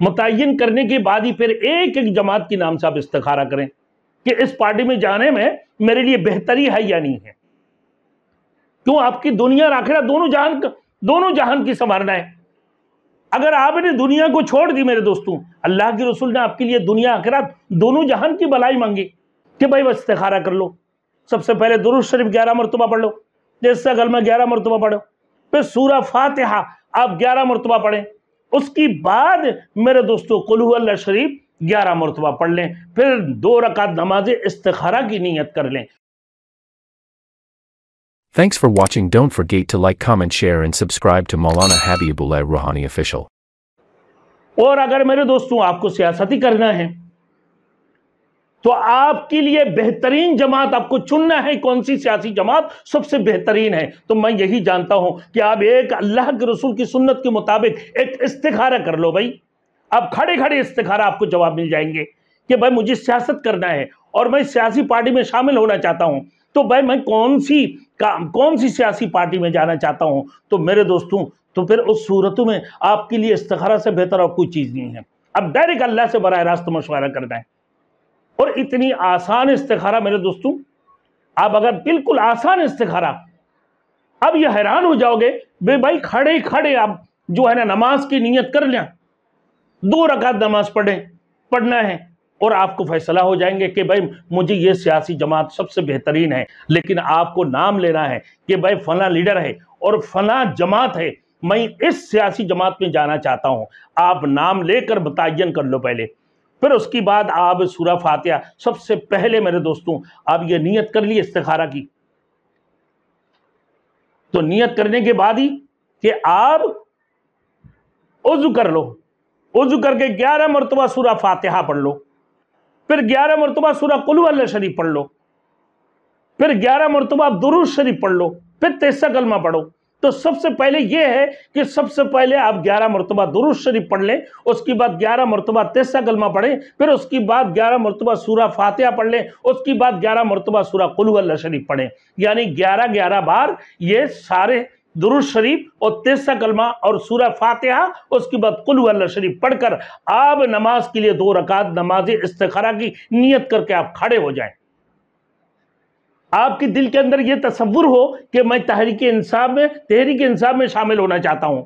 मुतय्यन करने के बाद ही फिर एक एक जमात के नाम से आप इस्तिखारा करें कि इस पार्टी में जाने में मेरे लिए बेहतरी है या नहीं है। क्यों? आपकी दुनिया और आखिरत दोनों जहान की संवारना है। अगर आपने दुनिया को छोड़ दी मेरे दोस्तों, अल्लाह के रसूल ने आपके लिए दुनिया आखिरत दोनों जहान की भलाई मांगी कि भाई बस इस्तिखारा कर लो। सबसे पहले दुरूद शरीफ 11 मरतबा पढ़ लो, जैसा कलमा 11 मरतबा पढ़ो, फिर सूरह फातिहा आप 11 मरतबा पढ़ें। उसकी बाद मेरे दोस्तों कुल हु अल्लाह शरीफ 11 मरतबा पढ़ लें, फिर 2 रकात नमाज इस्तिखारा की नीयत कर लें। Thanks for watching. Don't forget to like, comment, share and subscribe to Maulana Habibullah Rouhani Official. और अगर मेरे दोस्तों आपको सियासती करना है तो आपके लिए बेहतरीन जमात आपको चुनना है। कौन सी सियासी जमात सबसे बेहतरीन है? तो मैं यही जानता हूं कि आप एक अल्लाह के रसूल की सुन्नत के मुताबिक एक इस्तिखारा कर लो। भाई आप खड़े खड़े इस्तिखारा आपको जवाब मिल जाएंगे कि भाई मुझे सियासत करना है और मैं सियासी पार्टी में शामिल होना चाहता हूं, तो भाई मैं कौन सी सियासी पार्टी में जाना चाहता हूं। तो मेरे दोस्तों तो फिर उस सूरतों में आपके लिए इस्तिखारा से बेहतर और कोई चीज नहीं है। अब डायरेक्ट अल्लाह से बराह रास्त मशवरा करना है। और इतनी आसान इस्तिखारा मेरे दोस्तों, आप अगर बिल्कुल आसान इस्तिखारा, अब ये हैरान हो जाओगे भाई खड़े खड़े आप जो है ना नमाज की नीयत कर लें, 2 रकात नमाज पढ़ना है और आपको फैसला हो जाएंगे कि भाई मुझे ये सियासी जमात सबसे बेहतरीन है। लेकिन आपको नाम लेना है कि भाई फला लीडर है और फला जमात है, मैं इस सियासी जमात में जाना चाहता हूं। आप नाम लेकर मुतय्यन कर लो पहले, फिर उसके बाद आप सूरह फातिहा सबसे पहले मेरे दोस्तों आप ये नियत कर ली इस्तिखारा की। तो नियत करने के बाद ही कि आप उज़ू कर लो, उज़ू करके 11 मरतबा सूरह फातिहा पढ़ लो, फिर 11 मरतबा सूरह कुल हु अल्लाह शरीफ पढ़ लो, फिर 11 मरतबा आप दुरूद शरीफ पढ़ लो, फिर 33 कलमा पढ़ो। तो सबसे पहले यह है कि सबसे पहले आप 11 मरतबा दुरूद शरीफ पढ़ लें, उसके बाद 11 मरतबा 33 कलमा पढ़ें, फिर उसके बाद 11 मरतबा सूरह फातिहा पढ़ लें, उसके बाद 11 मरतबा सूरह कुल हु अल्लाह शरीफ पढ़ें। यानी 11 बार ये सारे दुरूद शरीफ और 33 कलमा और सूरह फातिहा, उसके बाद कुल हु अल्लाह शरीफ पढ़कर आप नमाज के लिए 2 रकात नमाज इस्तिखारा की नियत करके आप खड़े हो जाएं। आपके दिल के अंदर यह तसव्वुर हो कि मैं तहरीक इंसाफ में शामिल होना चाहता हूं,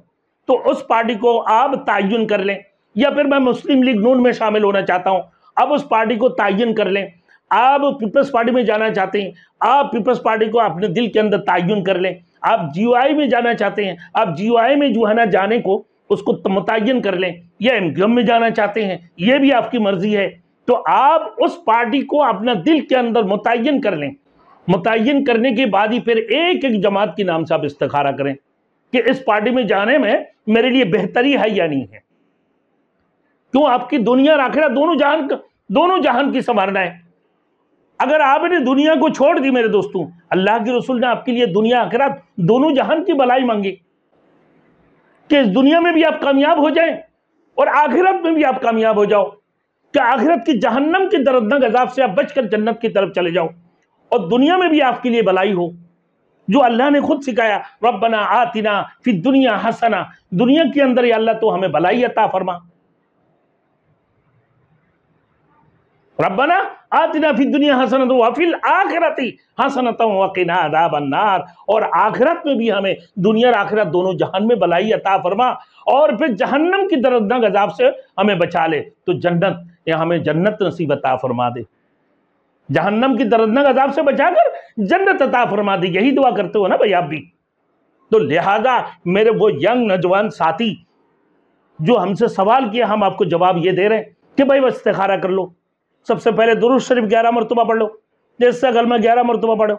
तो उस पार्टी को आप तय्युन कर लें। या फिर मैं मुस्लिम लीग नून में शामिल होना चाहता हूं, अब उस पार्टी को तय्युन कर लें। आप पीपल्स पार्टी में जाना चाहते हैं, आप पीपल्स पार्टी को अपने दिल के अंदर तय्युन कर लें। आप जीओआई में जाना चाहते हैं, आप जीओआई में जो है ना जाने को उसको मुतय्यन कर लें। या एमक्यूएम में जाना चाहते हैं, यह भी आपकी मर्जी है। तो आप उस पार्टी को अपना दिल के अंदर मुतय्यन कर लें। मुतय्यन करने के बाद ही फिर एक एक जमात के नाम से आप इस्तिखारा करें कि इस पार्टी में जाने में मेरे लिए बेहतरी है या नहीं है। क्यों? आपकी दुनिया और आखिरत दोनों जहान की संवारना है। अगर आपने दुनिया को छोड़ दी मेरे दोस्तों, अल्लाह के रसूल ने आपके लिए दुनिया आखिरत दोनों जहान की भलाई मांगी कि इस दुनिया में भी आप कामयाब हो जाएं और आखिरत में भी आप कामयाब हो जाओ, कि आखिरत की जहन्नम की दर्दनाक अजाब से आप बचकर जन्नत की तरफ चले जाओ और दुनिया में भी आपके लिए भलाई हो। जो अल्लाह ने खुद सिखाया, रब्बना आतिना फी दुनिया हसना, दुनिया के अंदर या अल्लाह तो हमें भलाई अता फरमा। रब्बना आतिना फी दुनिया हसनतन व फिल आखिरति हसनतन व क़िना अज़ाबन्नार, और आखिरत में भी हमें दुनिया और आखिरत दोनों जहान में भलाई अता फरमा और फिर जहन्नम की दर्दनाक अजाब से हमें बचा ले। तो जन्नत या हमें जन्नत नसीब अता फरमा दे, जहन्नम की दर्दनाक अजाब से बचाकर जन्नत अता फरमा दी। यही दुआ करते हो ना भाई आप भी। तो लिहाजा मेरे वो यंग नौजवान साथी जो हमसे सवाल किया, हम आपको जवाब ये दे रहे हैं कि भाई बस इस्तिखारा कर लो। सबसे पहले दुरूद शरीफ 11 मरतबा पढ़ लो, जैसा कलमा 11 मरतबा पढ़ो,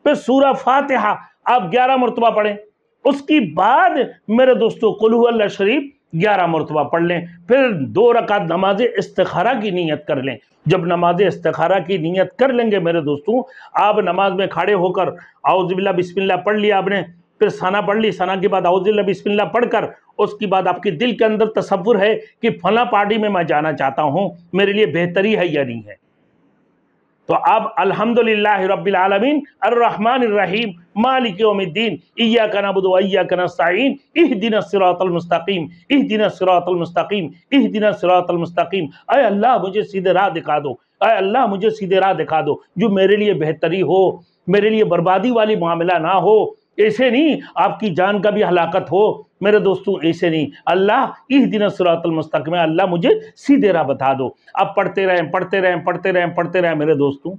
फिर सूरह फातिहा आप 11 मरतबा पढ़ें। उसके बाद मेरे दोस्तों कुल हु अल्लाह शरीफ 11 मरतबा पढ़ लें, फिर 2 रकात नमाज इस्तिखारा की नीयत कर लें। जब नमाज इस्तिखारा की नीयत कर लेंगे मेरे दोस्तों, आप नमाज में खड़े होकर औज़ुबिल्लाह बिस्मिल्लाह पढ़ लिया आपने, फिर सना पढ़ ली, सना के बाद औज़ुबिल्लाह बिस्मिल्लाह पढ़कर उसके बाद आपके दिल के अंदर तसव्वुर है कि फला पार्टी में मैं जाना चाहता हूं, मेरे लिए बेहतरी है या नहीं है। तो अब अल्हम्दुलिल्लाहि रब्बिल आलमीन अर्रहमानिर रहीम मालिक यौमिद्दीन इय्याका नअबुदु व इय्याका नस्तईन इहदिनस सिरातल मुस्तकीम इहदिनस सिरातल मुस्तकीम इहदिनस सिरातल मुस्तकीम। ऐ अल्लाह मुझे सीधे राह दिखा दो, ऐ अल्लाह मुझे सीधे राह दिखा दो जो मेरे लिए बेहतरी हो, मेरे लिए बर्बादी वाली मामला ना हो। ऐसे नहीं आपकी जान का भी हलाकत हो मेरे दोस्तों, ऐसे नहीं। अल्लाह इहदिनस सिरातल मुस्तकीम, अल्लाह मुझे सीधे राह बता दो। अब पढ़ते रहें पढ़ते रहें पढ़ते रहें पढ़ते रहें मेरे दोस्तों,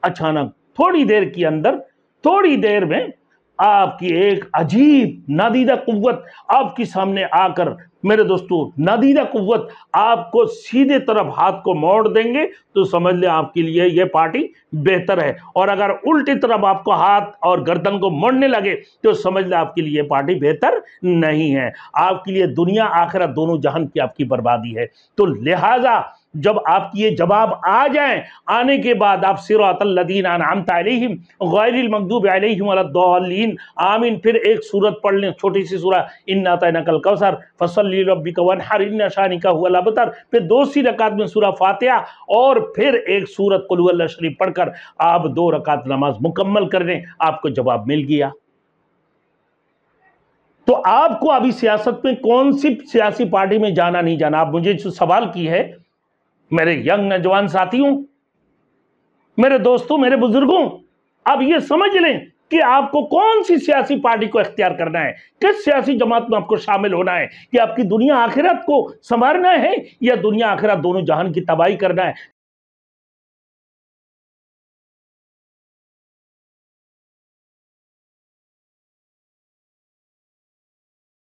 अचानक थोड़ी देर के अंदर, थोड़ी देर में आपकी एक अजीब नादीदा कुव्वत आपके सामने आकर मेरे दोस्तों, नादीदा कुव्वत आपको सीधे तरफ हाथ को मोड़ देंगे तो समझ ले आपके लिए यह पार्टी बेहतर है, और अगर उल्टी तरफ आपको हाथ और गर्दन को मोड़ने लगे तो समझ ले आपके लिए पार्टी बेहतर नहीं है। आपके लिए दुनिया आखिरत दोनों जहान की आपकी बर्बादी है। तो लिहाजा जब आपकी ये जवाब आ जाए, आने के बाद आप सिरातल लदीना अनअमता अलैहिम गैरिल मगदूबि अलैहिम वलद्दाल्लीन आमीन। फिर एक सूरत पढ़ लें, छोटी सी सूरह इन्ना अतैनाकल कौसर फसल्ली लिरब्बिका वनहर इन्ना शानिका हुवल अबतर। फिर 2 रकात में सूरह फातिहा और फिर एक सूरत कुल हुवल्लाह शरीफ पढ़कर आप 2 रकात नमाज मुकम्मल कर लें, आपको जवाब मिल गया। तो आपको अभी सियासत में कौन सी सियासी पार्टी में जाना नहीं जाना, आप मुझे जो सवाल की है मेरे यंग नौजवान साथियों, मेरे दोस्तों, मेरे बुजुर्गों, आप ये समझ लें कि आपको कौन सी सियासी पार्टी को इख्तियार करना है, किस सियासी जमात में आपको शामिल होना है, कि आपकी दुनिया आखिरत को संवारना है या दुनिया आखिरत दोनों जहान की तबाही करना है।